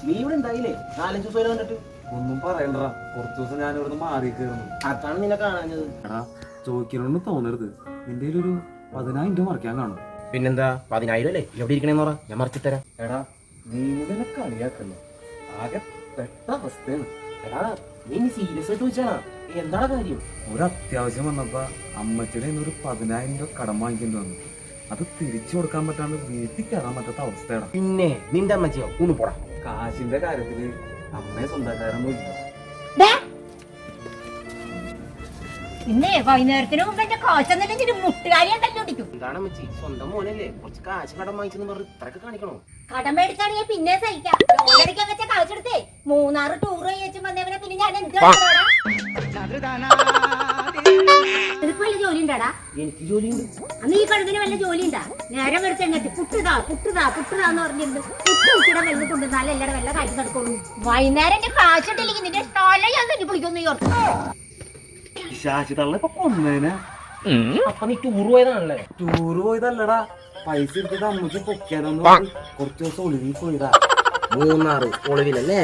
നീ ഇവിടെ ഉണ്ടായില്ലേ 4-5 ദിവസം കണ്ടിട്ട്? ഒന്നും പറയണ്ടടാ, കുറച്ചു ദിവസം ഞാൻ ഇവിടുന്ന് മാറി കയറുന്നു. അതാണ് നിന്നെ കാണാഞ്ഞത്. എടാ ചോദിക്കണമെന്ന് തോന്നരുത്, നിന്റെ ഒരു 10,000 രൂപ മറിക്കാൻ കാണും. പിന്നെന്താ 10,000 അല്ലേ എവിടെ ഇരിക്കണേന്ന് പറ, ഞാൻ മറിച്ചിട്ടരാം. എടാ നീ ഇതിനെ കളിയാക്കല്ലോ, ആകെ പെട്ട അവസ്ഥയാണ്. എടാ നീ സീരിയസ് ആയിട്ട് ചോദിച്ചാണോ? എന്താണ് കാര്യം? ഒരു അത്യാവശ്യം വന്നപ്പോ അമ്മച്ചിയുടെ ഒരു 10,000 രൂപ കടം വാങ്ങിക്കേണ്ടി വന്നു. അത് തിരിച്ചു കൊടുക്കാൻ പറ്റാണ്ട് വീട്ടിൽ കയറാൻ പറ്റാത്ത അവസ്ഥയാണ്. പിന്നെ നിന്റെ അമ്മച്ചിയോ ഊണ് പോടാ. കാശിന്റെ കാര്യത്തില് അമ്മയെ സ്വന്തക്കാരൊന്നും ഇല്ല. പിന്നെ വൈകുന്നേരത്തിന് മുമ്പ് എന്റെ കാശെന്നിട്ട് മുട്ടുകാരിയെ തല്ലോടിക്കും. എന്താണ് അമ്മച്ചി, സ്വന്തം മോനല്ലേ, കുറച്ച് കാശ് കടം വാങ്ങിച്ചെന്ന് പറഞ്ഞ് ഇത്രയൊക്കെ കാണിക്കണോ? കടം മേടിച്ചാണെങ്കിൽ പിന്നെ സഹിക്കാം. ലോണടിക്കാൻ വെച്ച കാശെടുത്തേ 3-6 ടൂർ കഴിച്ചു വന്നവനെ പിന്നെ ഞാൻ എന്ത് നിനക്ക് വല്ല ജോലി ഉണ്ടാടാ? എനിക്ക് ജോലിയുണ്ട്. അന്ന് ഈ കഴുതിന് വല്ല ജോലി ഉണ്ടാ? നേരം വെറുതെ എങ്ങട്ട് പുട്ടുതാന്ന് പറഞ്ഞിട്ടുണ്ട്. പുട്ട് കുട്ടിയുടെ വെള്ളം കൊണ്ടുവന്നാലും എല്ലാടെ വല്ല കാര്യം നടക്കുള്ളൂ. വൈകുന്നേരം എന്റെ കാശിട്ടില്ലെങ്കിൽ നിന്റെ തല ഞാൻ തന്നെ വിളിക്കുന്നു. ഈ ഓർത്ത് ശാശി തള്ള ഇപ്പൊ കൊന്നേനെ. അപ്പൊ നീ ടൂർ പോയതാണല്ലേ? ടൂറ് പോയതല്ലടാ, പൈസ എടുത്തിട്ട് അമ്മക്ക് പൊക്കിയാലൊന്നും കുറച്ചു ദിവസം ഒളിവിൽ പോയതാ. 3-6 ഒളിവിലല്ലേ?